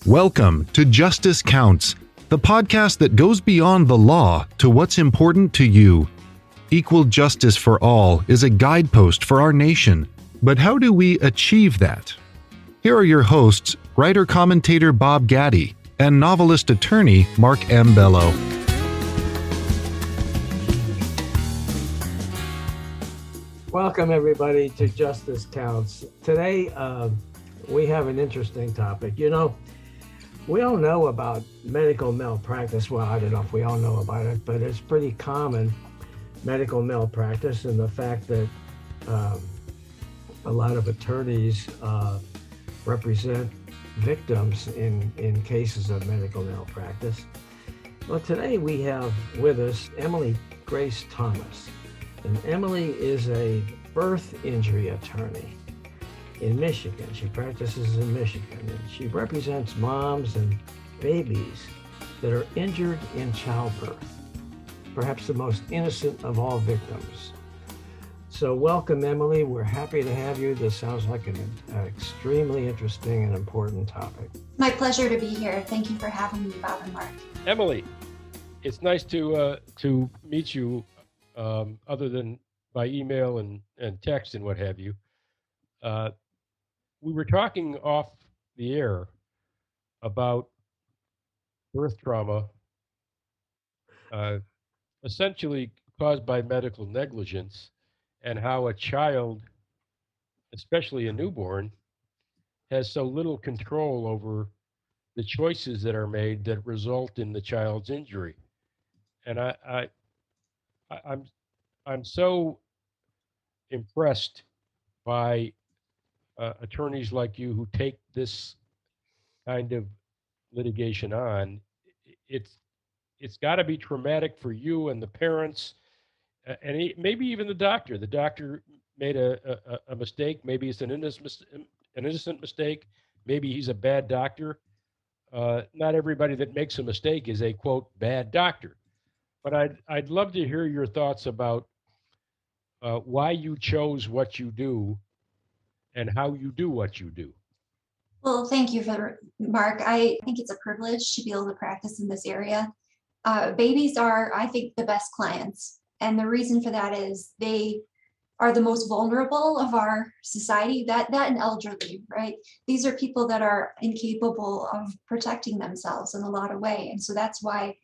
Welcome to Justice Counts, the podcast that goes beyond the law to what's important to you. Equal justice for all is a guidepost for our nation, but how do we achieve that? Here are your hosts, writer-commentator Bob Gatty and novelist-attorney Mark M. Bello. Welcome, everybody, to Justice Counts. Today, we have an interesting topic. You know, we all know about medical malpractice. Well, I don't know if we all know about it, but it's pretty common, medical malpractice, and the fact that a lot of attorneys represent victims in cases of medical malpractice. Well, today we have with us Emily Grace Thomas. And Emily is a birth injury attorney in Michigan. She practices in Michigan, and she represents moms and babies that are injured in childbirth, perhaps the most innocent of all victims. So welcome, Emily. We're happy to have you. This sounds like an extremely interesting and important topic. My pleasure to be here. Thank you for having me, Bob and Mark. Emily, it's nice to meet you, other than by email and text and what have you. We were talking off the air about birth trauma, essentially caused by medical negligence, and how a child, especially a newborn, has so little control over the choices that are made that result in the child's injury. And I'm so impressed by attorneys like you who take this kind of litigation on. It's got to be traumatic for you and the parents, and maybe even the doctor. The doctor made a mistake. Maybe it's an innocent mistake. Maybe he's a bad doctor. Not everybody that makes a mistake is a, quote, bad doctor. But I'd love to hear your thoughts about why you chose what you do and how you do what you do. Well, thank you, Mark. I think it's a privilege to be able to practice in this area. Babies are, I think, the best clients. And the reason for that is they are the most vulnerable of our society, that and elderly, right? These are people that are incapable of protecting themselves in a lot of ways. And so that's why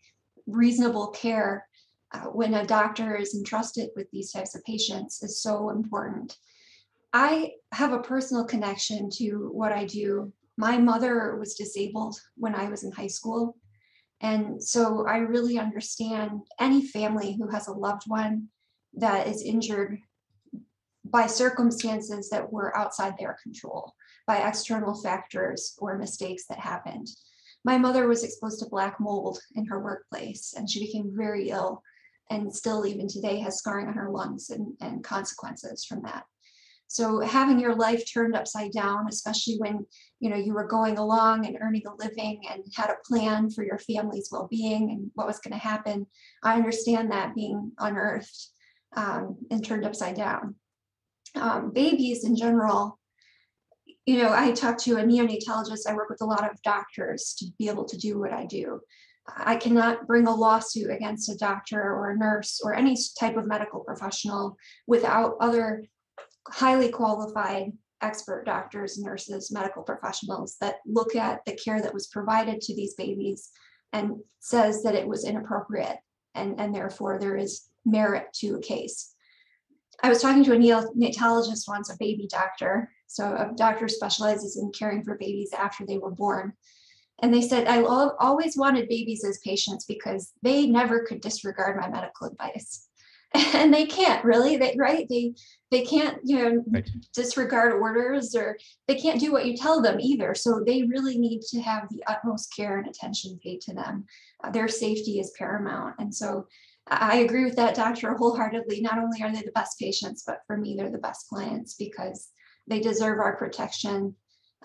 reasonable care when a doctor is entrusted with these types of patients is so important. I have a personal connection to what I do. My mother was disabled when I was in high school. And so I really understand any family who has a loved one that is injured by circumstances that were outside their control, by external factors or mistakes that happened. My mother was exposed to black mold in her workplace, and she became very ill, and still even today has scarring on her lungs and consequences from that. So having your life turned upside down, especially when you were going along and earning a living and had a plan for your family's well-being and what was going to happen, I understand that being unearthed and turned upside down. Babies in general, I talk to a neonatologist. I work with a lot of doctors to be able to do what I do. I cannot bring a lawsuit against a doctor or a nurse or any type of medical professional without other highly qualified expert doctors, nurses, medical professionals that look at the care that was provided to these babies and says that it was inappropriate and therefore there is merit to a case. I was talking to a neonatologist once, a baby doctor. So a doctor specializes in caring for babies after they were born. And they said, I always wanted babies as patients because they never could disregard my medical advice. And they can't really, they can't, Right. disregard orders, or they can't do what you tell them either. So they really need to have the utmost care and attention paid to them. Their safety is paramount. And so I agree with that doctor wholeheartedly. Not only are they the best patients, but for me, they're the best clients because they deserve our protection,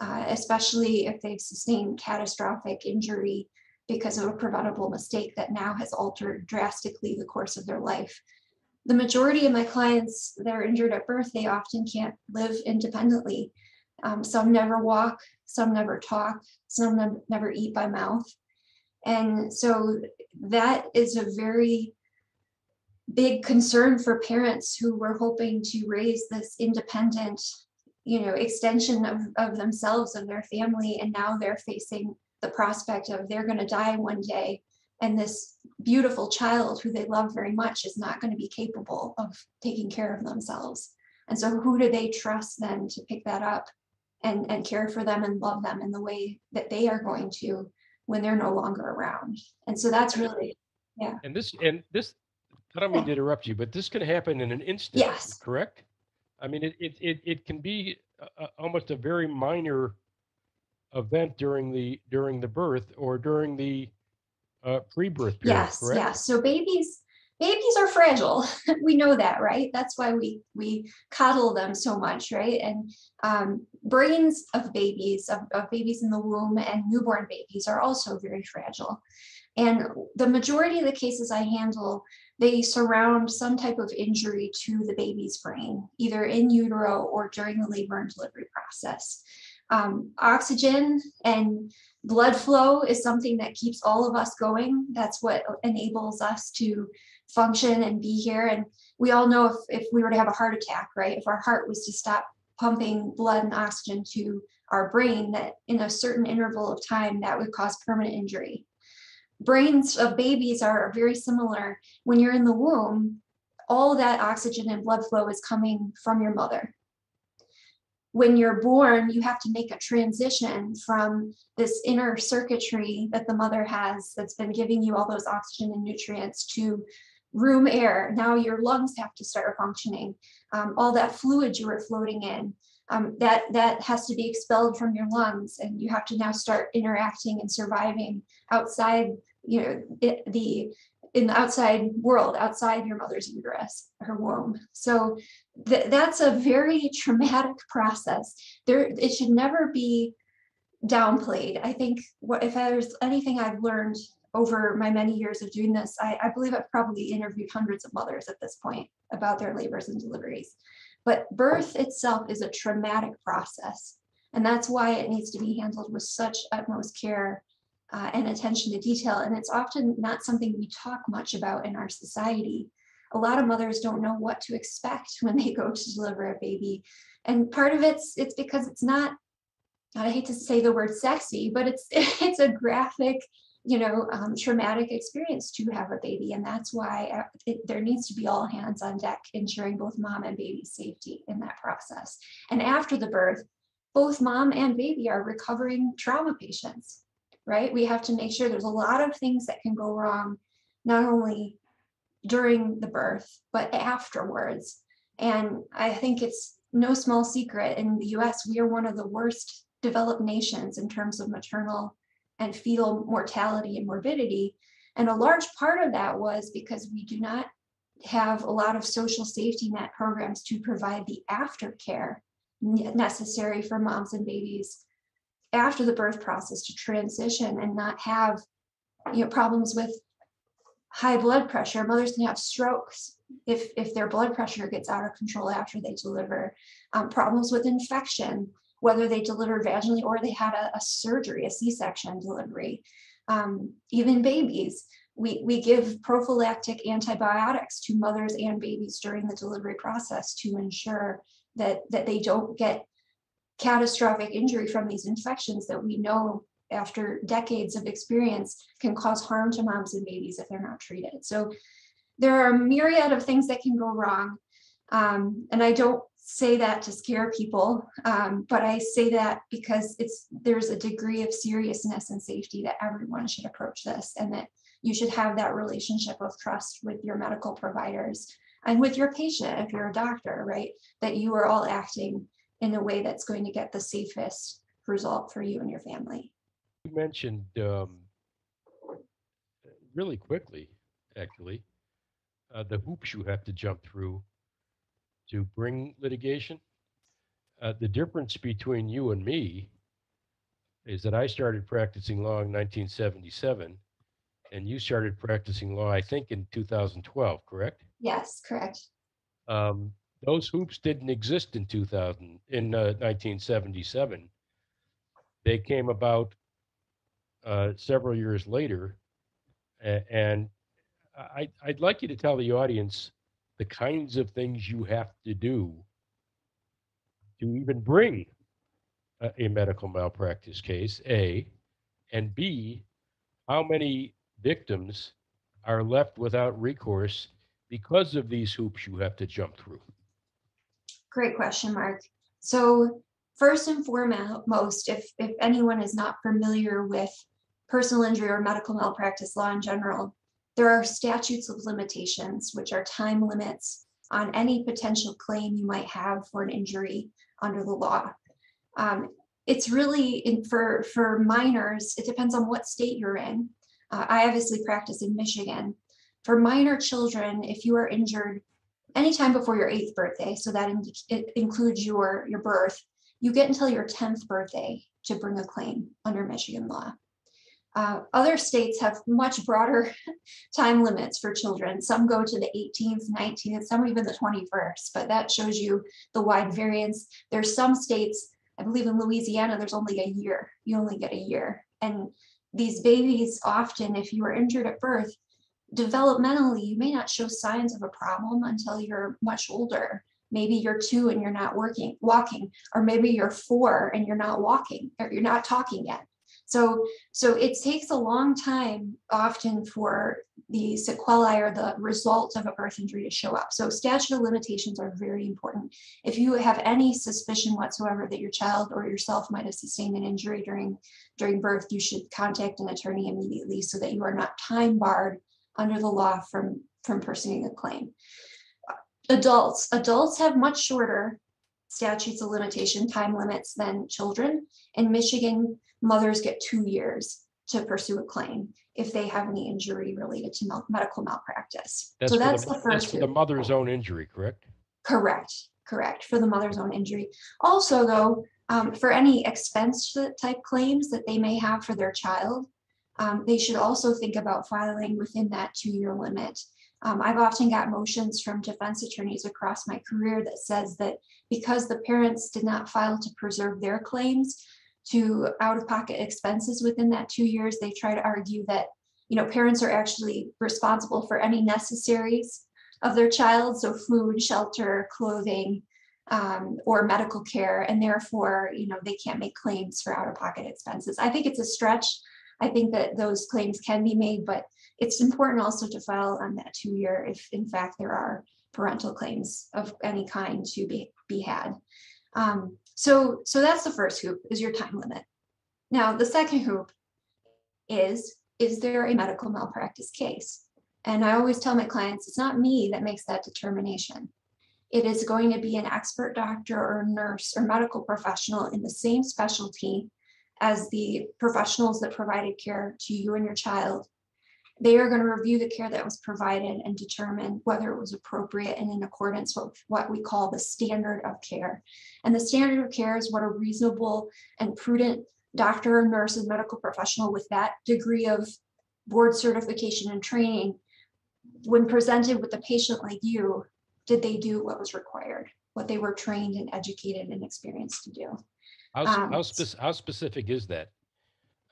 especially if they've sustained catastrophic injury because of a preventable mistake that now has altered drastically the course of their life. The majority of my clients that are injured at birth, they often can't live independently. Some never walk, some never talk, some never eat by mouth. And so that is a very big concern for parents who were hoping to raise this independent, extension of themselves and their family. And now they're facing the prospect of they're going to die one day. And this beautiful child who they love very much is not going to be capable of taking care of themselves. And so who do they trust then to pick that up and care for them and love them in the way that they are going to when they're no longer around? And so that's really, yeah. And this, I don't mean to interrupt you, but this can happen in an instant, Yes. correct? I mean, it can be almost a very minor event during the birth or during the pre-birth period, Yes, correct? yes. So babies are fragile. We know that, right? That's why we coddle them so much, right? And brains of babies in the womb and newborn babies are also very fragile. And the majority of the cases I handle, they surround some type of injury to the baby's brain, either in utero or during the labor and delivery process. Oxygen and blood flow is something that keeps all of us going. That's what enables us to function and be here. And we all know if we were to have a heart attack, right? If our heart was to stop pumping blood and oxygen to our brain, that in a certain interval of time, that would cause permanent injury. Brains of babies are very similar. When you're in the womb, all that oxygen and blood flow is coming from your mother. When you're born, you have to make a transition from this inner circuitry that the mother has that's been giving you all those oxygen and nutrients to room air. Now your lungs have to start functioning. All that fluid you were floating in, that has to be expelled from your lungs, and you have to now start interacting and surviving outside, in the outside world, outside your mother's uterus, her womb. So that's a very traumatic process. It should never be downplayed. I think if there's anything I've learned over my many years of doing this, I believe I've probably interviewed hundreds of mothers at this point about their labors and deliveries. But birth itself is a traumatic process. And that's why it needs to be handled with such utmost care and attention to detail. And it's often not something we talk much about in our society. A lot of mothers don't know what to expect when they go to deliver a baby. And part of it's because it's not, I hate to say the word sexy, but it's a graphic, traumatic experience to have a baby. And that's why there needs to be all hands on deck, ensuring both mom and baby's safety in that process. And after the birth, both mom and baby are recovering trauma patients, right? We have to make sure there's a lot of things that can go wrong, not only during the birth, but afterwards. And I think it's no small secret, in the US, we are one of the worst developed nations in terms of maternal and fetal mortality and morbidity. And a large part of that was because we do not have a lot of social safety net programs to provide the aftercare necessary for moms and babies after the birth process to transition and not have problems with high blood pressure. Mothers can have strokes if their blood pressure gets out of control after they deliver. Problems with infection, whether they delivered vaginally or they had a surgery, a C-section delivery. Even babies, we give prophylactic antibiotics to mothers and babies during the delivery process to ensure that they don't get catastrophic injury from these infections that we know after decades of experience can cause harm to moms and babies if they're not treated. So there are a myriad of things that can go wrong. And I don't say that to scare people, but I say that because there's a degree of seriousness and safety that everyone should approach this, and that you should have that relationship of trust with your medical providers and with your patient if you're a doctor, right? That you are all acting in a way that's going to get the safest result for you and your family. You mentioned really quickly, actually, the hoops you have to jump through to bring litigation. The difference between you and me is that I started practicing law in 1977, and you started practicing law, I think, in 2012, correct? Yes, correct. The Those hoops didn't exist in 1977. They came about several years later, and I'd like you to tell the audience the kinds of things you have to do to even bring a medical malpractice case, A, and B, how many victims are left without recourse because of these hoops you have to jump through. Great question, Mark. So first and foremost, if anyone is not familiar with personal injury or medical malpractice law in general, there are statutes of limitations, which are time limits on any potential claim you might have for an injury under the law. It's really, for minors, it depends on what state you're in. I obviously practice in Michigan. For minor children, if you are injured anytime before your 8th birthday, so that it includes your birth, you get until your 10th birthday to bring a claim under Michigan law. Other states have much broader time limits for children. Some go to the 18th, 19th, some even the 21st, but that shows you the wide variance. There's some states, I believe in Louisiana, there's only a year. You only get a year. And these babies often, if you are injured at birth, developmentally, you may not show signs of a problem until you're much older. Maybe you're 2 and you're not walking, or maybe you're 4 and you're not walking, or you're not talking yet. So it takes a long time often for the sequelae or the result of a birth injury to show up. So statute of limitations are very important. If you have any suspicion whatsoever that your child or yourself might have sustained an injury during birth, you should contact an attorney immediately so that you are not time barred under the law from pursuing a claim. Adults have much shorter statutes of limitation time limits than children. In Michigan, mothers get 2 years to pursue a claim if they have any injury related to medical malpractice. That's the first. That's for the mother's own injury, correct? Correct, for the mother's own injury. Also, though, for any expense type claims that they may have for their child, they should also think about filing within that 2-year limit. I've often got motions from defense attorneys across my career that says that because the parents did not file to preserve their claims to out-of-pocket expenses within that 2 years, they try to argue that, parents are actually responsible for any necessaries of their child, so food, shelter, clothing, or medical care, and therefore, they can't make claims for out-of-pocket expenses. I think it's a stretch. I think that those claims can be made, but it's important also to file on that 2-year if in fact there are parental claims of any kind to be had. So that's the first hoop, is your time limit. Now, the second hoop is there a medical malpractice case? And I always tell my clients, it's not me that makes that determination. It is going to be an expert doctor or nurse or medical professional in the same specialty as the professionals that provided care to you and your child. They are going to review the care that was provided and determine whether it was appropriate and in accordance with what we call the standard of care. And the standard of care is what a reasonable and prudent doctor or nurse and medical professional with that degree of board certification and training, when presented with a patient like you, did they do what was required, what they were trained and educated and experienced to do. How specific is that?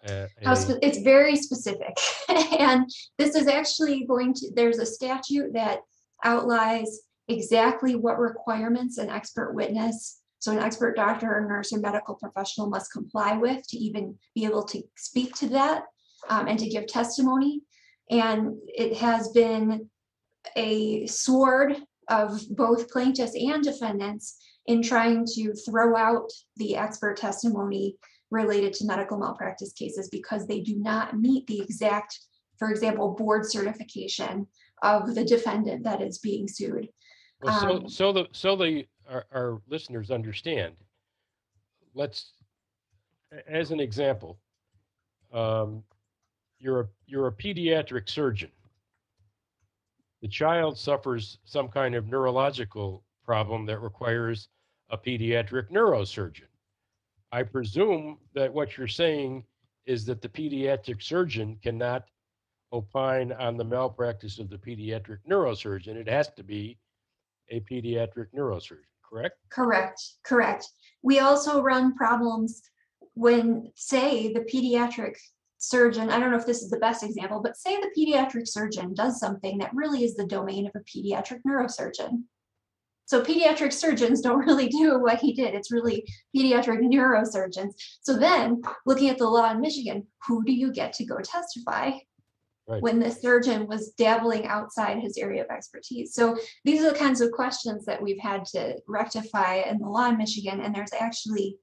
It's very specific. And this is actually there's a statute that outlines exactly what requirements an expert witness, so an expert doctor or nurse or medical professional, must comply with to even be able to speak to that and to give testimony. And it has been a sword of both plaintiffs and defendants in trying to throw out the expert testimony related to medical malpractice cases because they do not meet the exact, for example, board certification of the defendant that is being sued. Well, our listeners understand. Let's, as an example, you're a pediatric surgeon. The child suffers some kind of neurological problem that requires a pediatric neurosurgeon. I presume that what you're saying is that the pediatric surgeon cannot opine on the malpractice of the pediatric neurosurgeon. It has to be a pediatric neurosurgeon, correct? Correct. We also run problems when, say, the pediatric surgeon, I don't know if this is the best example, but say the pediatric surgeon does something that really is the domain of a pediatric neurosurgeon. So pediatric surgeons don't really do what he did. It's really pediatric neurosurgeons. So then, looking at the law in Michigan, who do you get to go testify? Right. When the surgeon was dabbling outside his area of expertise? So these are the kinds of questions that we've had to rectify in the law in Michigan. And there's actually,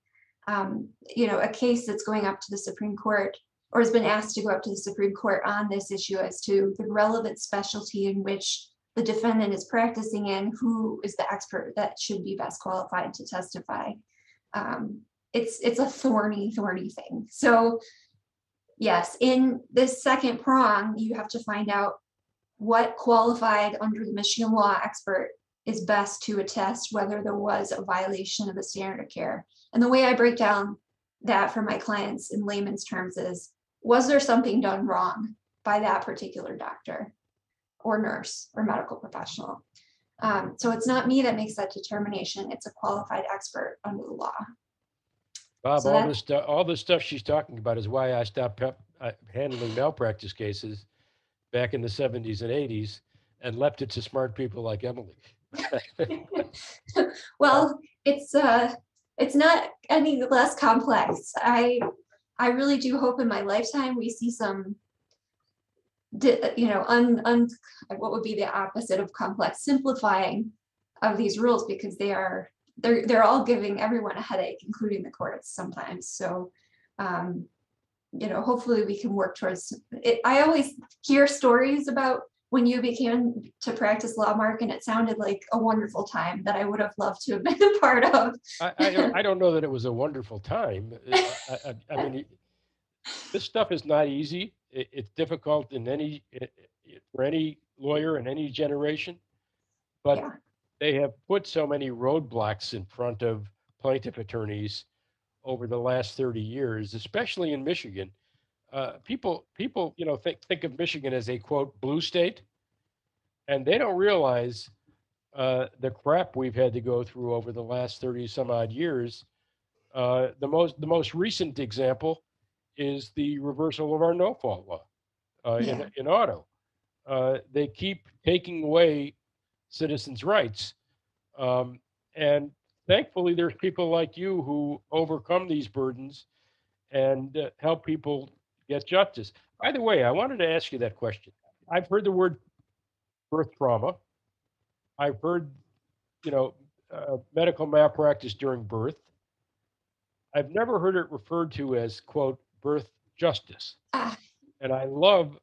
a case that's going up to the Supreme Court, or has been asked to go up to the Supreme Court on this issue as to the relevant specialty in which the defendant is practicing in, who is the expert that should be best qualified to testify. It's a thorny thing. So yes, in this second prong, you have to find out what qualified under the Michigan law expert is best to attest whether there was a violation of the standard of care. And the way I break down that for my clients in layman's terms is, was there something done wrong by that particular doctor or nurse or medical professional? So it's not me that makes that determination. It's a qualified expert under the law. Bob, so all this stuff she's talking about is why I stopped handling malpractice cases back in the 70s and 80s and left it to smart people like Emily. Well, it's not any less complex. I really do hope in my lifetime we see some, what would be the opposite of complex, simplifying of these rules, because they're all giving everyone a headache, including the courts sometimes. So, hopefully we can work towards it. I always hear stories about when you began to practice law, Mark, and it sounded like a wonderful time that I would have loved to have been a part of. I don't know that it was a wonderful time. I mean, this stuff is not easy. It's difficult for any lawyer in any generation, but yeah. They have put so many roadblocks in front of plaintiff attorneys over the last 30 years, especially in Michigan. People, think of Michigan as a, quote, blue state, and they don't realize the crap we've had to go through over the last 30 some odd years. The most recent example is the reversal of our no-fault law in auto. They keep taking away citizens' rights. And thankfully, there's people like you who overcome these burdens and help people get justice. By the way, I wanted to ask you that question. I've heard the word birth trauma. I've heard, medical malpractice during birth. I've never heard it referred to as, quote, birth justice. And I love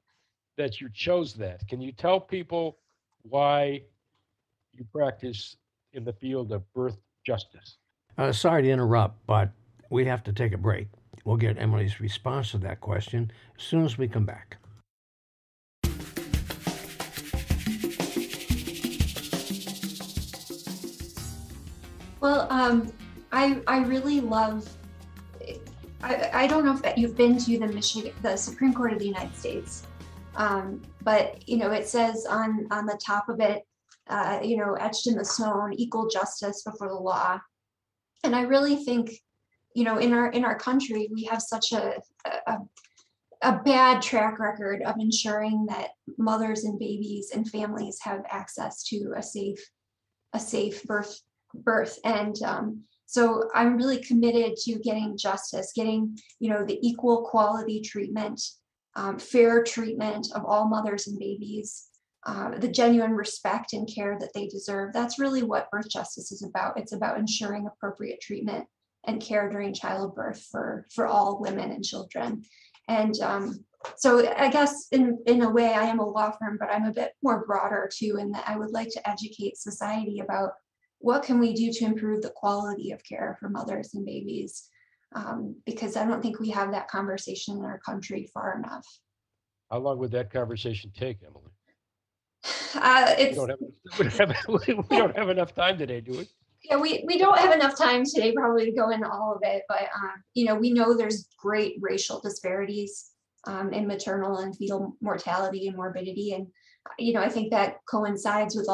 that you chose that. Can you tell people why you practice in the field of birth justice? Sorry to interrupt, but we have to take a break. We'll get Emily's response to that question as soon as we come back. Well, I really love, I don't know if you've been to the Supreme Court of the United States, but, it says on the top of it, etched in the stone, equal justice before the law. And I really think, in our country, we have such a bad track record of ensuring that mothers and babies and families have access to a safe birth. And so I'm really committed to getting justice, getting, the equal quality treatment, fair treatment of all mothers and babies, the genuine respect and care that they deserve. That's really what birth justice is about. It's about ensuring appropriate treatment and care during childbirth for all women and children. And so I guess in a way I am a law firm, but I'm a bit more broader too, in that I would like to educate society about what can we do to improve the quality of care for mothers and babies, because I don't think we have that conversation in our country far enough. How long would that conversation take, Emily? We don't have enough time today, do we? Yeah, we don't have enough time today probably to go into all of it, but we know there's great racial disparities in maternal and fetal mortality and morbidity, and I think that coincides with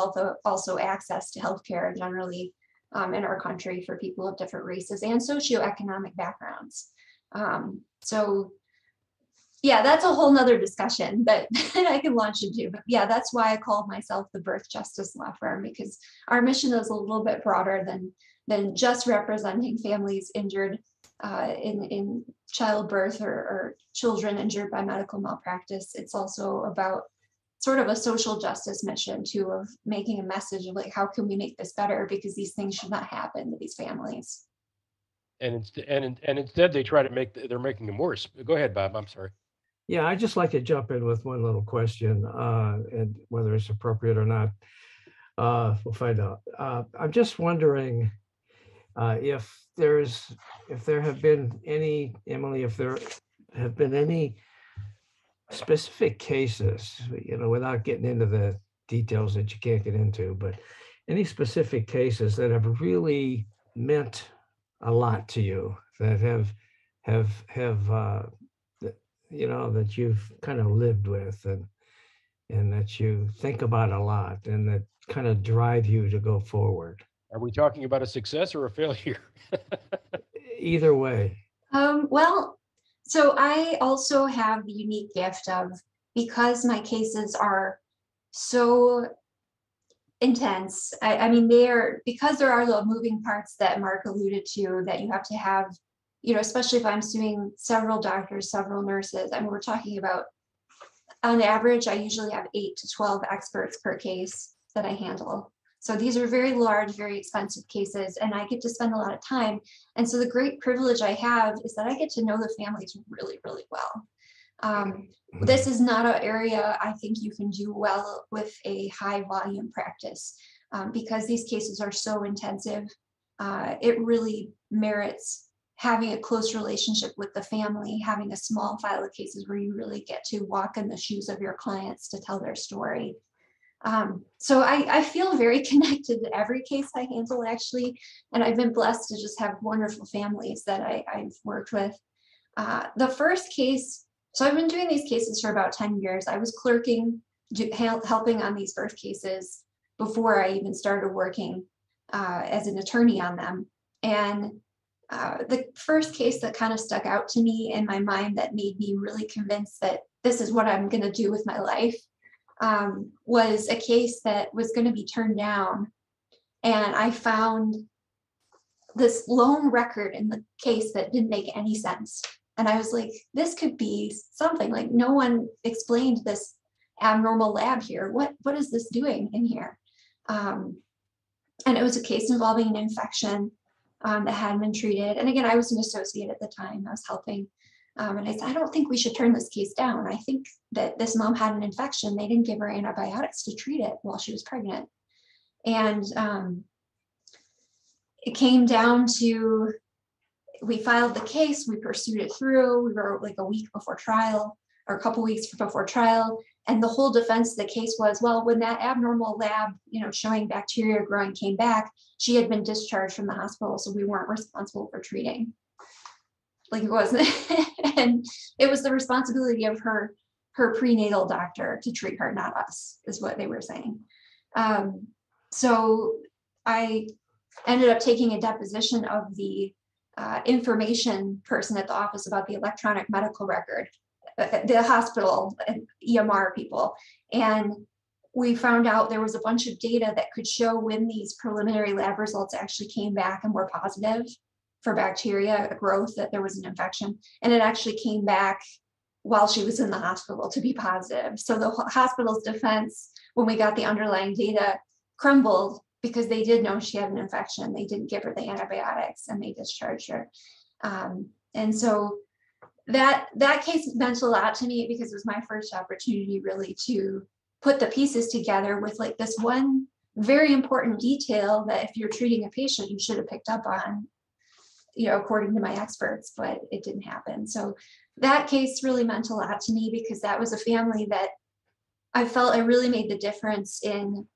also access to healthcare generally in our country for people of different races and socioeconomic backgrounds. So yeah, that's a whole nother discussion that I can launch into. But yeah, that's why I called myself the Birth Justice Law Firm, because our mission is a little bit broader than just representing families injured in childbirth or children injured by medical malpractice. It's also about sort of a social justice mission too, of making a message of like, how can we make this better? Because these things should not happen to these families. And instead they try to they're making them worse. Go ahead, Bob. I'm sorry. Yeah, I'd just like to jump in with one little question, and whether it's appropriate or not, we'll find out. I'm just wondering if there have been any, Emily, if there have been any specific cases, without getting into the details that you can't get into, but any specific cases that have really meant a lot to you, that have that you've kind of lived with and that you think about a lot and that kind of drive you to go forward? Are we talking about a success or a failure? Either way. Well, so I also have the unique gift of, because my cases are so intense, I mean, because there are the moving parts that Mark alluded to, that you have to have, especially if I'm suing several doctors, several nurses. I mean, we're talking about, on average, I usually have 8 to 12 experts per case that I handle. So these are very large, very expensive cases, and I get to spend a lot of time. And so the great privilege I have is that I get to know the families really, really well. This is not an area I think you can do well with a high volume practice, because these cases are so intensive. It really merits having a close relationship with the family, having a small file of cases where you really get to walk in the shoes of your clients to tell their story. So I feel very connected to every case I handle, actually, and I've been blessed to just have wonderful families that I've worked with. The first case, so I've been doing these cases for about 10 years. I was clerking, helping on these birth cases before I even started working as an attorney on them. And the first case that kind of stuck out to me in my mind, that made me really convinced that this is what I'm going to do with my life, was a case that was going to be turned down. And I found this lone record in the case that didn't make any sense. And I was like, this could be something, like, no one explained this abnormal lab here. What is this doing in here? And it was a case involving an infection that hadn't been treated. And again, I was an associate at the time. I was helping. And I said, I don't think we should turn this case down. I think that this mom had an infection. They didn't give her antibiotics to treat it while she was pregnant. And it came down to, we filed the case, we pursued it through. We were like a week before trial, or a couple weeks before trial. And the whole defense of the case was, well, when that abnormal lab, showing bacteria growing came back, she had been discharged from the hospital, so we weren't responsible for treating. Like, it wasn't. And it was the responsibility of her prenatal doctor to treat her, not us, is what they were saying. So I ended up taking a deposition of the information person at the office about the electronic medical record, the hospital and EMR people. And we found out there was a bunch of data that could show when these preliminary lab results actually came back and were positive for bacteria growth, that there was an infection. And it actually came back while she was in the hospital to be positive. So the hospital's defense, when we got the underlying data, crumbled, because they did know she had an infection. They didn't give her the antibiotics and they discharged her. And so that case meant a lot to me, because it was my first opportunity really to put the pieces together with like this one very important detail that if you're treating a patient, you should have picked up on, according to my experts, but it didn't happen. So that case really meant a lot to me, because that was a family that I felt I really made the difference in.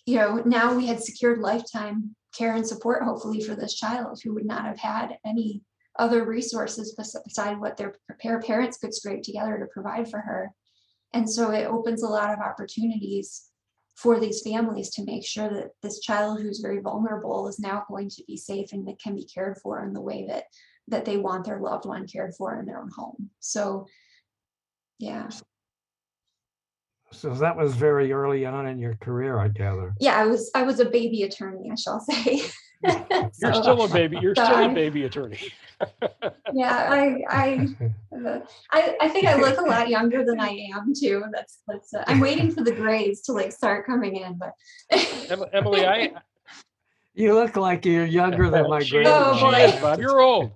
Now we had secured lifetime care and support, hopefully, for this child who would not have had any other resources beside what their parents could scrape together to provide for her. And so it opens a lot of opportunities for these families to make sure that this child who's very vulnerable is now going to be safe and that can be cared for in the way that they want their loved one cared for in their own home. So, yeah. So that was very early on in your career, I gather. Yeah, I was a baby attorney, I shall say. You're still a baby. You're still a baby attorney. Yeah, I think I look a lot younger than I am too. That's I'm waiting for the grades to like start coming in, but Emily, you look like you're younger than my grade. Oh, boy. Bob, you're old.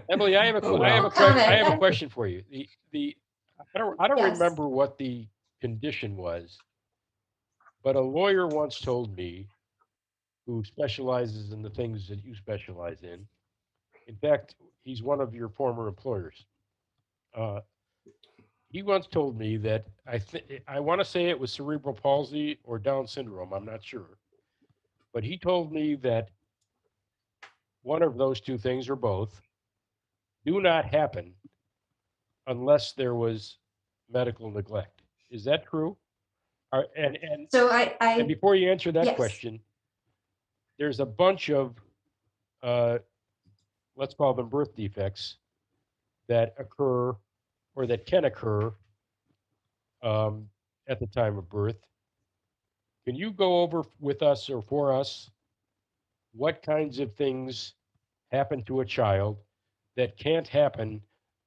Emily, I have a question for you. I don't Yes. remember what the condition was, but a lawyer once told me, who specializes in the things that you specialize in. In fact, he's one of your former employers. He once told me that I want to say it was cerebral palsy or Down syndrome. I'm not sure, but he told me that one of those two things or both do not happen unless there was medical neglect. Is that true? So and before you answer that yes. question, there's a bunch of let's call them birth defects that occur or that can occur at the time of birth. Can you go over with us or for us what kinds of things happen to a child that can't happen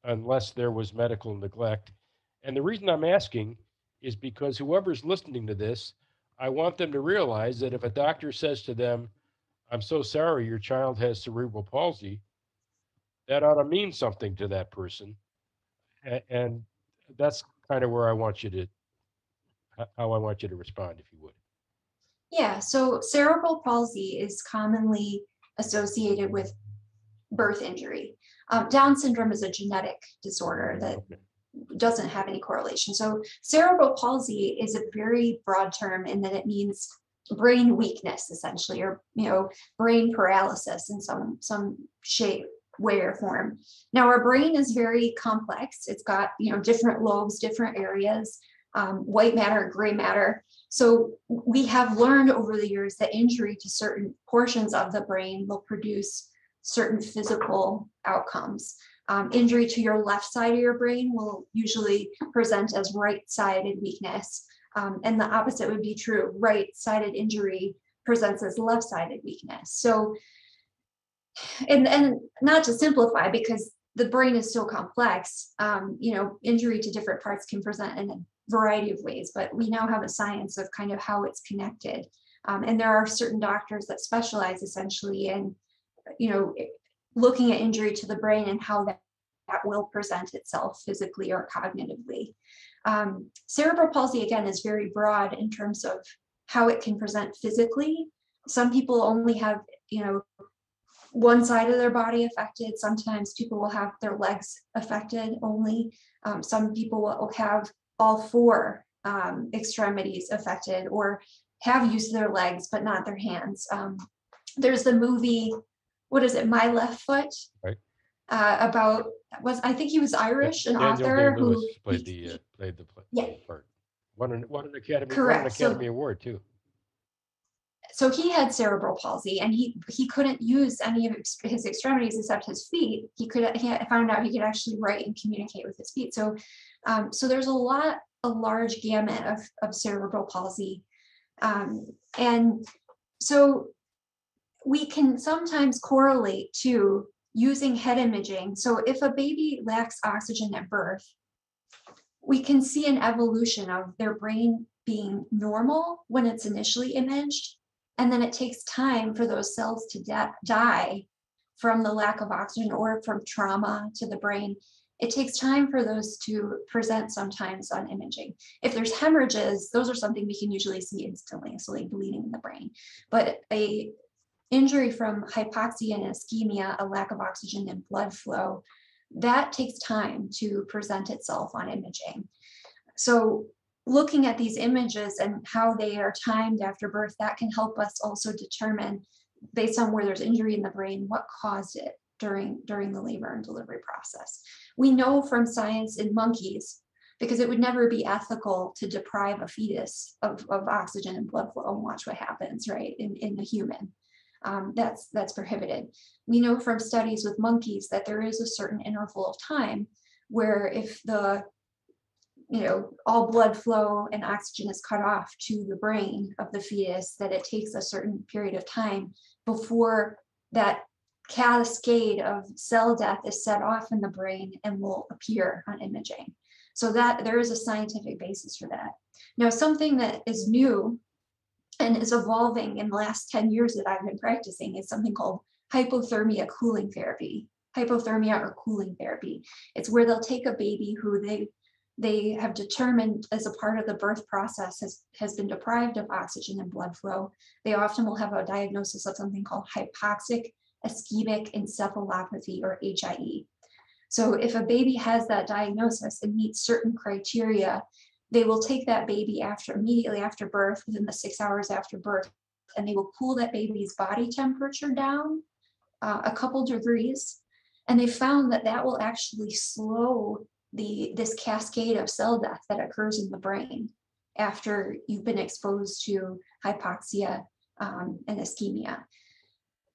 unless there was medical neglect? And the reason I'm asking is because whoever's listening to this, I want them to realize that if a doctor says to them, "I'm so sorry, your child has cerebral palsy," that ought to mean something to that person. And that's kind of where I want you to, how I want you to respond, if you would. Yeah, so cerebral palsy is commonly associated with birth injury. Down syndrome is a genetic disorder that doesn't have any correlation. So cerebral palsy is a very broad term in that it means brain weakness, essentially, or brain paralysis in some shape, way, or form. Now, our brain is very complex. It's got different lobes, different areas, white matter, gray matter. So we have learned over the years that injury to certain portions of the brain will produce certain physical outcomes. Injury to your left side of your brain will usually present as right-sided weakness. And the opposite would be true. Right-sided injury presents as left-sided weakness. So, and not to simplify, because the brain is so complex, injury to different parts can present in a variety of ways, but we now have a science of kind of how it's connected. And there are certain doctors that specialize essentially in, looking at injury to the brain and how that will present itself physically or cognitively. Cerebral palsy, again, is very broad in terms of how it can present physically. Some people only have, one side of their body affected. Sometimes people will have their legs affected only. Some people will have all four extremities affected or have use of their legs, but not their hands. There's the movie, what is it, My Left Foot? Right. I think he was Irish, an Daniel author Day-Lewis who played the part. Won an Academy, correct. Won an Academy Award too. So he had cerebral palsy, and he couldn't use any of his extremities except his feet. He found out he could actually write and communicate with his feet. So there's a large gamut of cerebral palsy, and so we can sometimes correlate to using head imaging. So if a baby lacks oxygen at birth, we can see an evolution of their brain being normal when it's initially imaged. And then it takes time for those cells to die from the lack of oxygen or from trauma to the brain. It takes time for those to present sometimes on imaging. If there's hemorrhages, those are something we can usually see instantly, so like bleeding in the brain. But a injury from hypoxia and ischemia, a lack of oxygen and blood flow, that takes time to present itself on imaging. So looking at these images and how they are timed after birth, that can help us also determine, based on where there's injury in the brain, what caused it during the labor and delivery process. We know from science in monkeys because it would never be ethical to deprive a fetus of oxygen and blood flow and watch what happens, right, in the human. That's prohibited. We know from studies with monkeys that there is a certain interval of time where if all blood flow and oxygen is cut off to the brain of the fetus, that it takes a certain period of time before that cascade of cell death is set off in the brain and will appear on imaging. So that there is a scientific basis for that. Now, something that is new and is evolving in the last 10 years that I've been practicing is something called hypothermia cooling therapy. Hypothermia or cooling therapy. It's where they'll take a baby who they have determined as a part of the birth process has been deprived of oxygen and blood flow. They often will have a diagnosis of something called hypoxic ischemic encephalopathy, or HIE. So if a baby has that diagnosis and meets certain criteria, they will take that baby immediately after birth, within the 6 hours after birth, and they will cool that baby's body temperature down a couple degrees. And they found that will actually slow this cascade of cell death that occurs in the brain after you've been exposed to hypoxia and ischemia.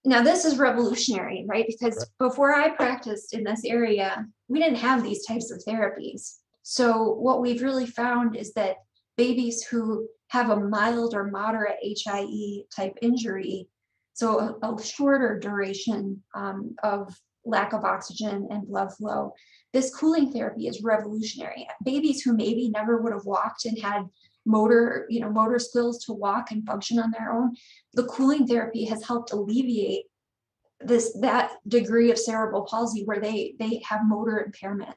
Now, this is revolutionary, right? Because before I practiced in this area, we didn't have these types of therapies. So what we've really found is that babies who have a mild or moderate HIE type injury, so a shorter duration of lack of oxygen and blood flow, this cooling therapy is revolutionary. Babies who maybe never would have walked and had motor skills to walk and function on their own, the cooling therapy has helped alleviate that degree of cerebral palsy where they have motor impairment.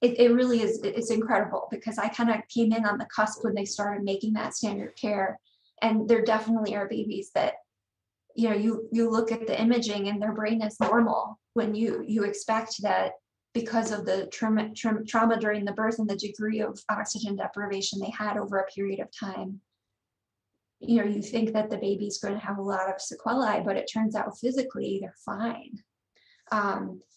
It really is, it's incredible, because I kind of came in on the cusp when they started making that standard care, and there definitely are babies that you look at the imaging and their brain is normal when you expect that, because of the trauma during the birth and the degree of oxygen deprivation they had over a period of time. You think that the baby's going to have a lot of sequelae, but it turns out physically they're fine,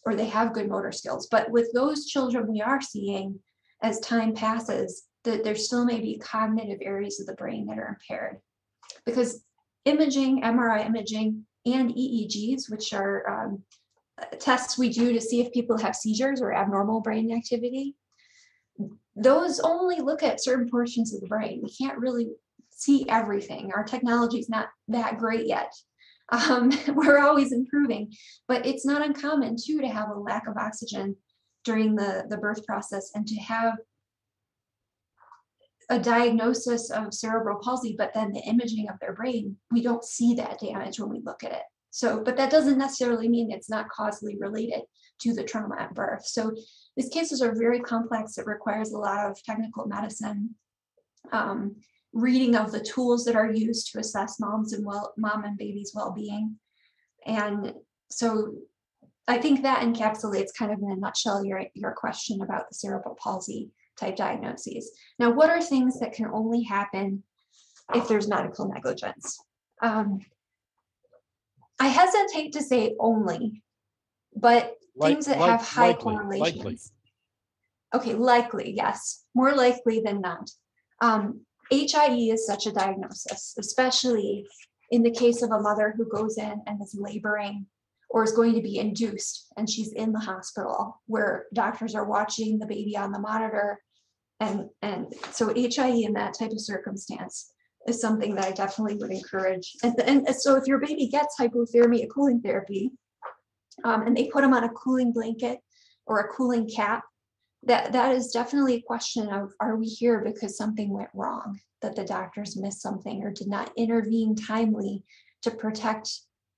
or they have good motor skills. But with those children we are seeing, as time passes, that there still may be cognitive areas of the brain that are impaired, because imaging, MRI imaging, and EEGs, which are tests we do to see if people have seizures or abnormal brain activity, those only look at certain portions of the brain. We can't really see everything. Our technology is not that great yet. We're always improving, but it's not uncommon too to have a lack of oxygen during the birth process and to have a diagnosis of cerebral palsy, but then the imaging of their brain, we don't see that damage when we look at it. So, but that doesn't necessarily mean it's not causally related to the trauma at birth. So these cases are very complex. It requires a lot of technical medicine, reading of the tools that are used to assess mom and baby's well-being. And so I think that encapsulates kind of in a nutshell your question about the cerebral palsy type diagnoses. Now, what are things that can only happen if there's medical negligence? I hesitate to say only, but things that have high correlations. Likely. Okay, likely, yes. More likely than not. HIE is such a diagnosis, especially in the case of a mother who goes in and is laboring or is going to be induced, and she's in the hospital where doctors are watching the baby on the monitor. And so HIE in that type of circumstance is something that I definitely would encourage. And so if your baby gets hypothermia cooling therapy, and they put them on a cooling blanket or a cooling cap, that is definitely a question of, are we here because something went wrong, that the doctors missed something or did not intervene timely to protect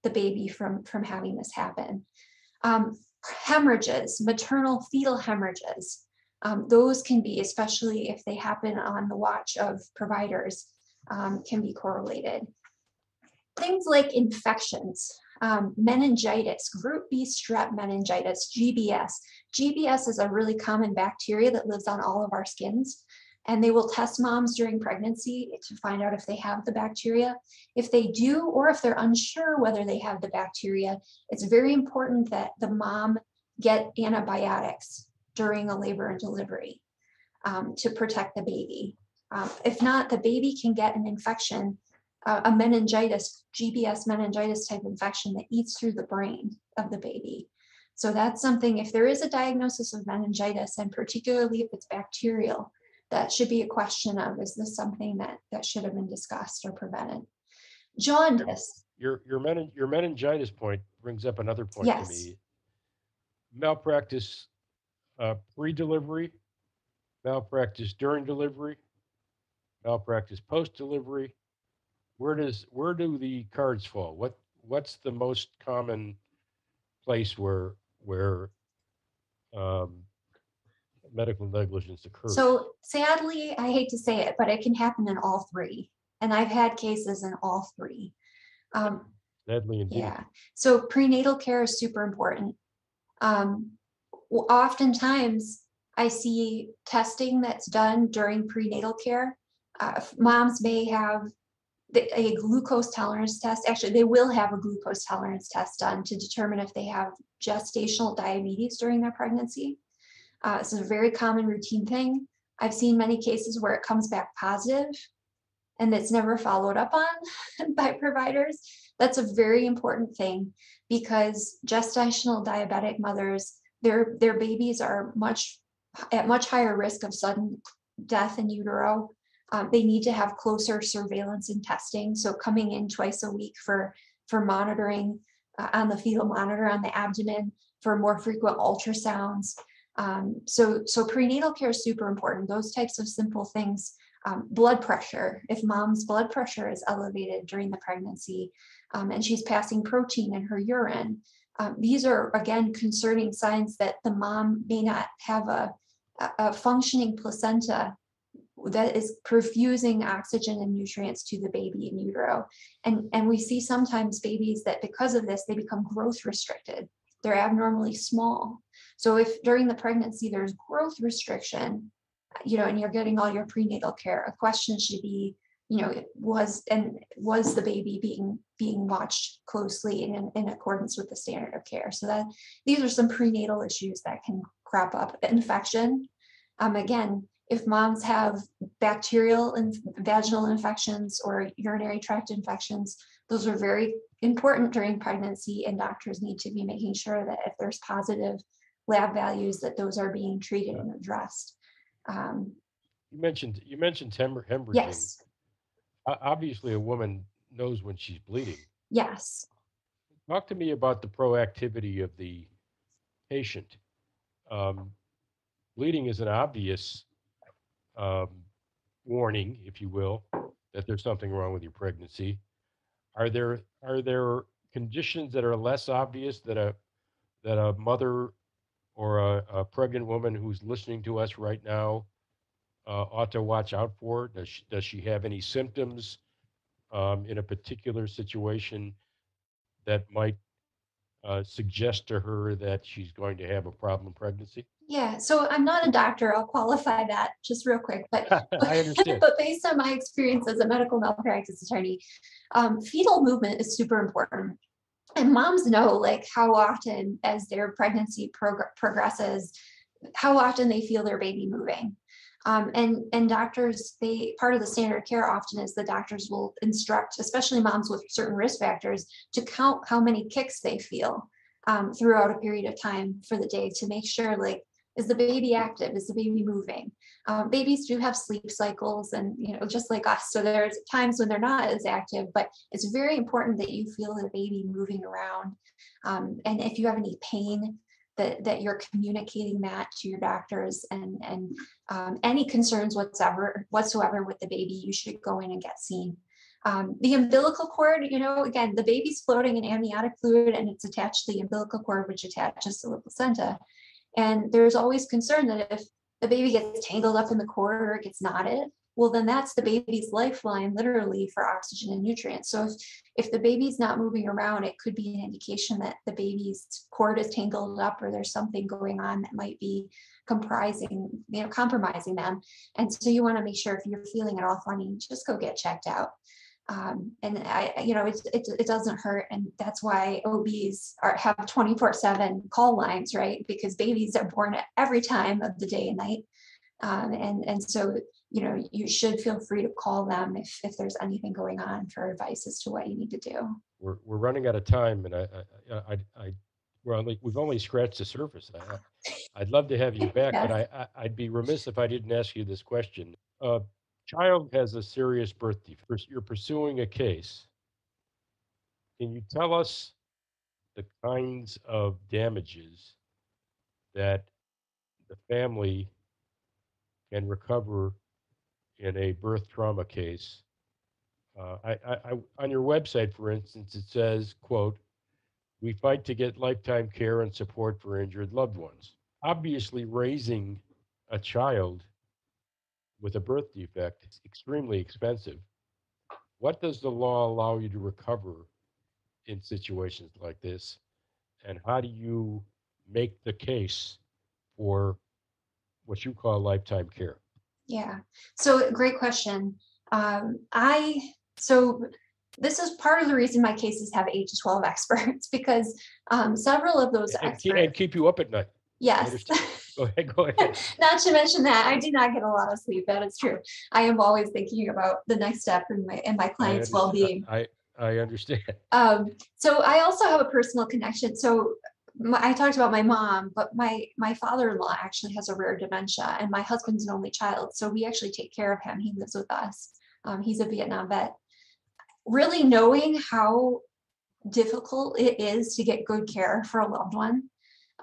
the baby from having this happen. Hemorrhages, maternal fetal hemorrhages, those can be, especially if they happen on the watch of providers, can be correlated. Things like infections, meningitis, group B strep meningitis, GBS. GBS is a really common bacteria that lives on all of our skins, and they will test moms during pregnancy to find out if they have the bacteria. If they do, or if they're unsure whether they have the bacteria, it's very important that the mom get antibiotics during a labor and delivery to protect the baby. If not, the baby can get an infection, a meningitis, GBS meningitis type infection that eats through the brain of the baby. So that's something, if there is a diagnosis of meningitis, and particularly if it's bacterial, that should be a question of, is this something that should have been discussed or prevented? Jaundice. Your meningitis point brings up another point Yes. to me. Malpractice pre-delivery, malpractice during delivery, malpractice post-delivery. Where do the cards fall? What's the most common place where medical negligence occurs? So sadly, I hate to say it, but it can happen in all three. And I've had cases in all three. Deadly indeed. Yeah. So prenatal care is super important. Oftentimes I see testing that's done during prenatal care. Moms may have a glucose tolerance test. Actually, they will have a glucose tolerance test done to determine if they have gestational diabetes during their pregnancy. It's a very common routine thing. I've seen many cases where it comes back positive and it's never followed up on by providers. That's a very important thing, because gestational diabetic mothers, their babies are at much higher risk of sudden death in utero. They need to have closer surveillance and testing. So coming in twice a week for monitoring on the fetal monitor on the abdomen, for more frequent ultrasounds. So prenatal care is super important. Those types of simple things. Blood pressure, if mom's blood pressure is elevated during the pregnancy and she's passing protein in her urine, these are, again, concerning signs that the mom may not have a functioning placenta that is perfusing oxygen and nutrients to the baby in utero. And we see sometimes babies that, because of this, they become growth restricted. They're abnormally small. So if during the pregnancy there's growth restriction, and you're getting all your prenatal care, a question should be, was the baby being watched closely in accordance with the standard of care? So that these are some prenatal issues that can crop up. Infection, again, if moms have bacterial and vaginal infections or urinary tract infections, those are very important during pregnancy, and doctors need to be making sure that if there's positive lab values, that those are being treated and addressed. You mentioned hemorrhaging. Yes. Obviously, a woman knows when she's bleeding. Yes. Talk to me about the proactivity of the patient. Bleeding is an obvious warning, if you will, that there's something wrong with your pregnancy. Are there conditions that are less obvious that a mother or a pregnant woman who's listening to us right now ought to watch out for? Does she have any symptoms in a particular situation that might suggest to her that she's going to have a problem pregnancy? Yeah, so I'm not a doctor. I'll qualify that just real quick, but I understand. But based on my experience as a medical malpractice attorney, fetal movement is super important. And moms know, like, how often as their pregnancy progresses, how often they feel their baby moving. And doctors, part of the standard care often is the doctors will instruct, especially moms with certain risk factors, to count how many kicks they feel throughout a period of time for the day, to make sure, like, is the baby active? Is the baby moving? Babies do have sleep cycles, and just like us. So there's times when they're not as active, but it's very important that you feel the baby moving around. And if you have any pain, that you're communicating that to your doctors, and any concerns whatsoever with the baby, you should go in and get seen. The umbilical cord, again, the baby's floating in amniotic fluid and it's attached to the umbilical cord, which attaches to the placenta. And there's always concern that if the baby gets tangled up in the cord or it gets knotted, well, then that's the baby's lifeline, literally, for oxygen and nutrients. So if the baby's not moving around, it could be an indication that the baby's cord is tangled up, or there's something going on that might be compromising them. And so you want to make sure, if you're feeling at all funny, just go get checked out. And it doesn't hurt. And that's why OBs have 24/7 call lines, right? Because babies are born at every time of the day and night. And so, you should feel free to call them if there's anything going on for advice as to what you need to do. We're running out of time, and we've only scratched the surface. I'd love to have you back, Yes. but I'd be remiss if I didn't ask you this question. Child has a serious birth defect. You're pursuing a case. Can you tell us the kinds of damages that the family can recover in a birth trauma case? On your website, for instance, it says, quote, "We fight to get lifetime care and support for injured loved ones." Obviously, raising a child with a birth defect is extremely expensive. What does the law allow you to recover in situations like this? And how do you make the case for what you call lifetime care? Yeah. So great question. So this is part of the reason my cases have 8 to 12 experts, because several of those experts and keep you up at night. Yes. Go ahead. Not to mention that I do not get a lot of sleep. That is true. I am always thinking about the next step in my client's well-being. I understand. So I also have a personal connection. So I talked about my mom, but my father-in-law actually has a rare dementia, and my husband's an only child. So we actually take care of him. He lives with us. He's a Vietnam vet. Really knowing how difficult it is to get good care for a loved one,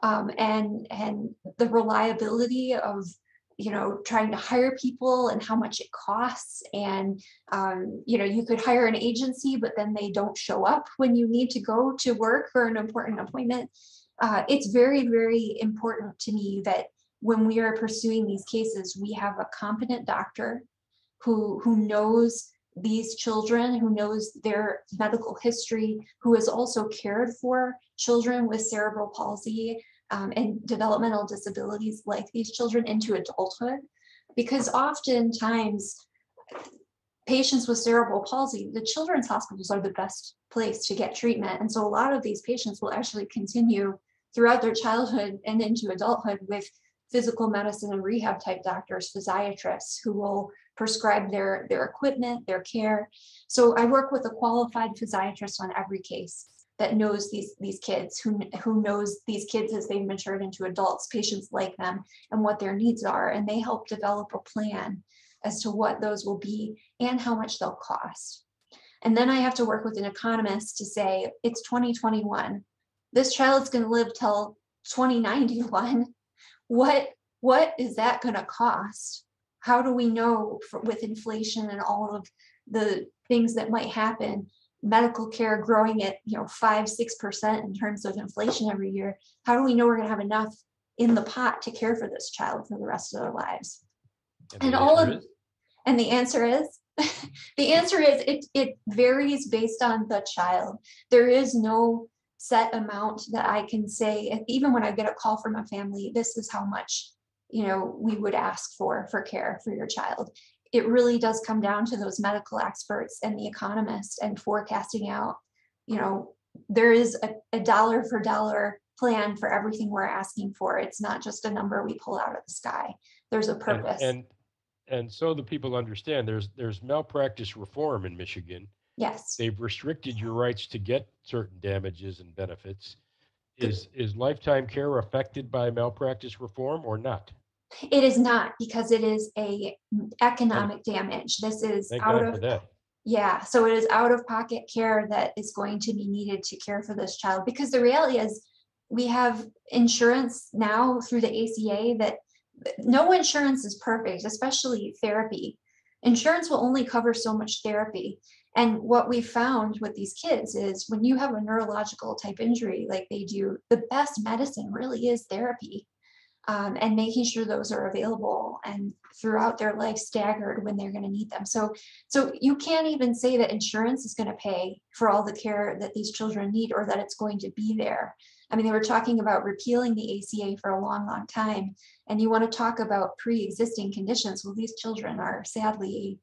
and the reliability of trying to hire people and how much it costs, and you could hire an agency, but then they don't show up when you need to go to work for an important appointment. It's very, very important to me that when we are pursuing these cases, we have a competent doctor who knows these children, who knows their medical history, who has also cared for children with cerebral palsy and developmental disabilities like these children into adulthood. Because oftentimes patients with cerebral palsy, the children's hospitals are the best place to get treatment. And so a lot of these patients will actually continue throughout their childhood and into adulthood with physical medicine and rehab type doctors, physiatrists, who will prescribe their equipment, their care. So I work with a qualified physiatrist on every case that knows these kids, who knows these kids as they've matured into adults, patients like them, and what their needs are. And they help develop a plan as to what those will be and how much they'll cost. And then I have to work with an economist to say, it's 2021. This child's going to live till 2091. What is that going to cost? How do we know with inflation and all of the things that might happen, medical care growing at 5-6% in terms of inflation every year? How do we know we're going to have enough in the pot to care for this child for the rest of their lives? And the answer is it varies based on the child. There is no set amount that I can say. Even when I get a call from a family, this is how much we would ask for care for your child. It really does come down to those medical experts and the economists and forecasting out. There is a dollar for dollar plan for everything we're asking for. It's not just a number we pull out of the sky. There's a purpose. And so the people understand there's malpractice reform in Michigan. Yes. They've restricted your rights to get certain damages and benefits. Is lifetime care affected by malpractice reform or not? It is not, because it is a economic damage. This is out of that. Yeah, so it is out of pocket care that is going to be needed to care for this child, because the reality is we have insurance now through the ACA that no insurance is perfect, especially therapy. Insurance will only cover so much therapy. And what we found with these kids is when you have a neurological type injury like they do, the best medicine really is therapy, and making sure those are available and throughout their life staggered when they're going to need them. So you can't even say that insurance is going to pay for all the care that these children need, or that it's going to be there. I mean, they were talking about repealing the ACA for a long, long time. And you want to talk about pre-existing conditions. Well, these children are sadly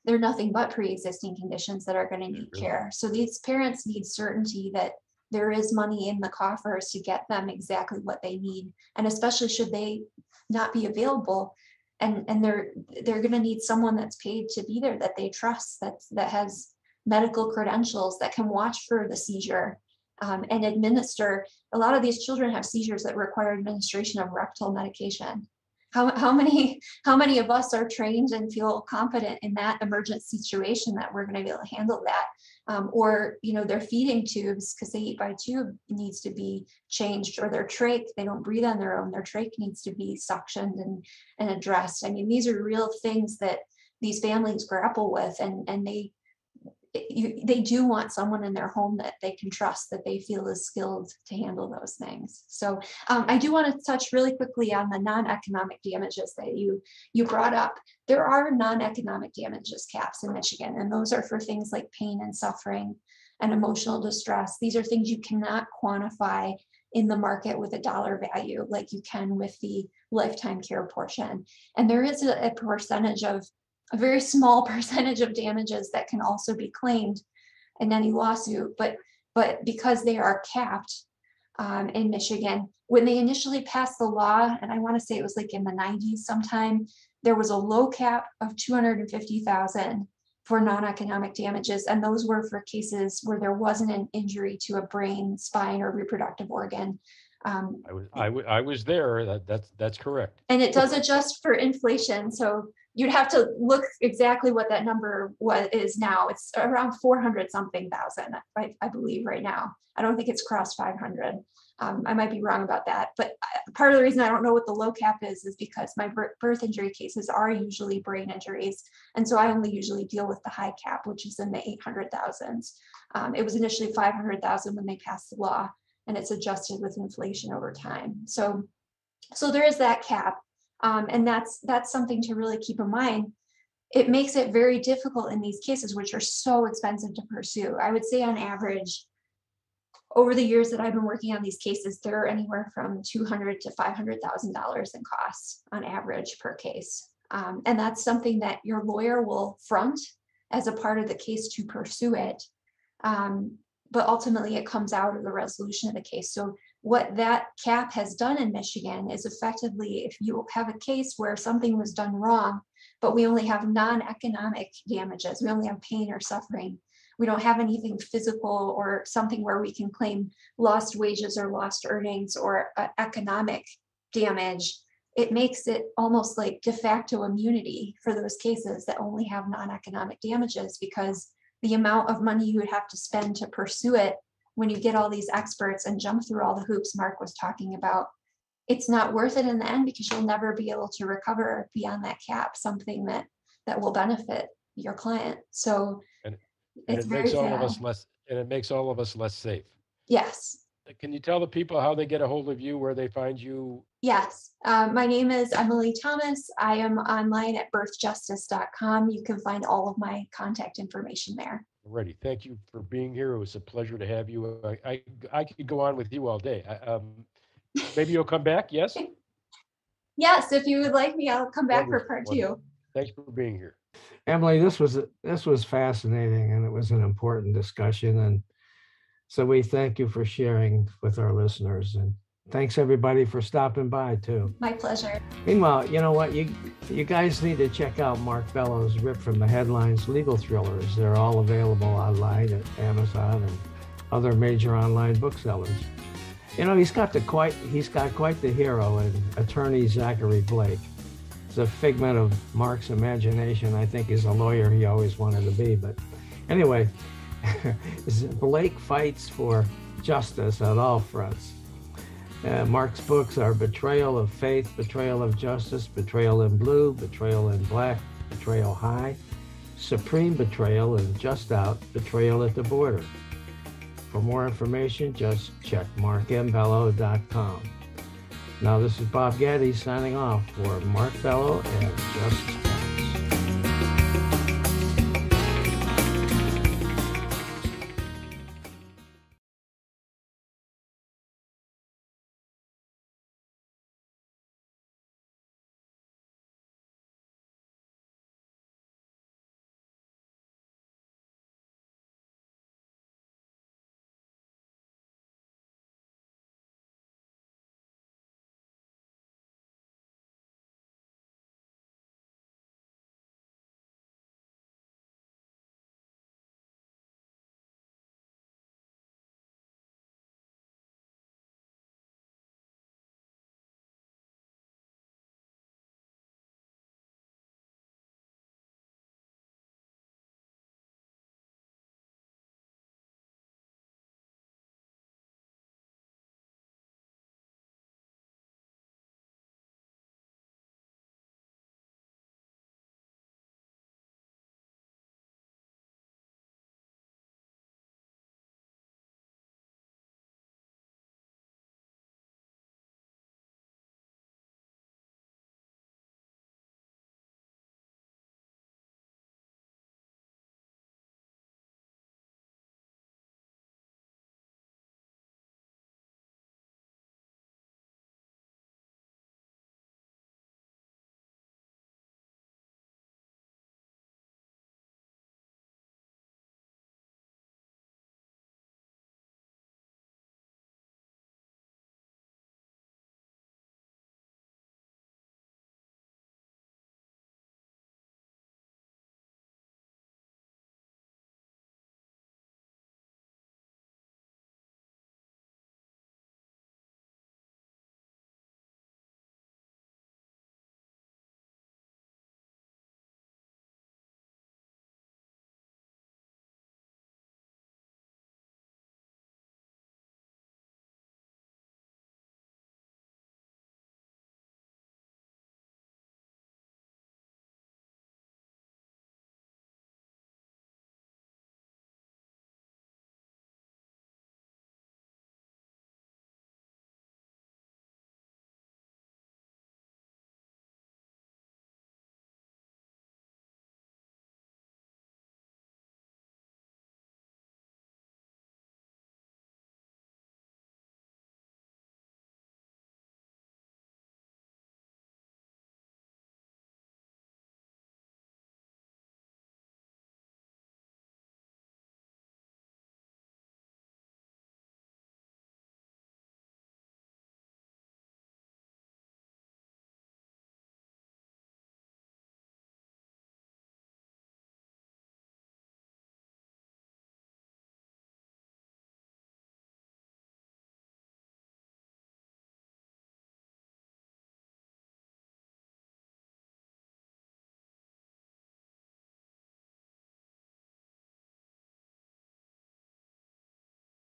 they're nothing but pre-existing conditions that are going to need care. So these parents need certainty that there is money in the coffers to get them exactly what they need. And especially should they not be available, and they're going to need someone that's paid to be there, that they trust, that has medical credentials, that can watch for the seizure and administer. A lot of these children have seizures that require administration of rectal medication. How many of us are trained and feel confident in that emergent situation that we're going to be able to handle that? Or, their feeding tubes, because they eat by tube, needs to be changed, or their trach, they don't breathe on their own, their trach needs to be suctioned and addressed. I mean, these are real things that these families grapple with, and they do want someone in their home that they can trust, that they feel is skilled to handle those things. So I do want to touch really quickly on the non-economic damages that you brought up. There are non-economic damages caps in Michigan, and those are for things like pain and suffering and emotional distress. These are things you cannot quantify in the market with a dollar value like you can with the lifetime care portion. And there is a very small percentage of damages that can also be claimed in any lawsuit, but because they are capped in Michigan, when they initially passed the law, and I want to say it was like in the 90s sometime, there was a low cap of $250,000 for non-economic damages, and those were for cases where there wasn't an injury to a brain, spine, or reproductive organ. I was there. That's correct. And it does adjust for inflation, so you'd have to look exactly what that number is now. It's around 400 something thousand, I believe right now. I don't think it's crossed 500. I might be wrong about that, but part of the reason I don't know what the low cap is because my birth injury cases are usually brain injuries. And so I only usually deal with the high cap, which is in the 800,000s. It was initially 500,000 when they passed the law, and it's adjusted with inflation over time. So there is that cap. And that's something to really keep in mind. It makes it very difficult in these cases, which are so expensive to pursue. I would say on average, over the years that I've been working on these cases, they're anywhere from $200,000 to $500,000 in costs on average per case. And that's something that your lawyer will front as a part of the case to pursue it. But ultimately it comes out of the resolution of the case. So what that cap has done in Michigan is effectively, if you have a case where something was done wrong, but we only have non-economic damages, we only have pain or suffering, we don't have anything physical or something where we can claim lost wages or lost earnings or economic damage, it makes it almost like de facto immunity for those cases that only have non-economic damages, because the amount of money you would have to spend to pursue it when you get all these experts and jump through all the hoops Mark was talking about, it's not worth it in the end, because you'll never be able to recover beyond that cap something that will benefit your client. So it makes all of us less, and it makes all of us less safe. Yes. Can you tell the people how they get a hold of you, where they find you? Yes. My name is Emily Thomas. I am online at birthjustice.com. You can find all of my contact information there. Alrighty. Thank you for being here. It was a pleasure to have you. I could go on with you all day. Maybe you'll come back. Yes. Yes. If you would like me, I'll come back for part 2. Thanks for being here. Emily, this was fascinating, and it was an important discussion. And so we thank you for sharing with our listeners, and thanks everybody for stopping by too. My pleasure. Meanwhile, you know what? You guys need to check out Mark Bello's Ripped from the Headlines legal thrillers. They're all available online at Amazon and other major online booksellers. You know, he's got quite the hero in attorney Zachary Blake. It's a figment of Mark's imagination. I think he's a lawyer he always wanted to be. But anyway, Blake fights for justice on all fronts. Mark's books are Betrayal of Faith, Betrayal of Justice, Betrayal in Blue, Betrayal in Black, Betrayal High, Supreme Betrayal, and Just Out, Betrayal at the Border. For more information, just check markmbello.com. Now, this is Bob Gatty signing off for Mark Bello and Justice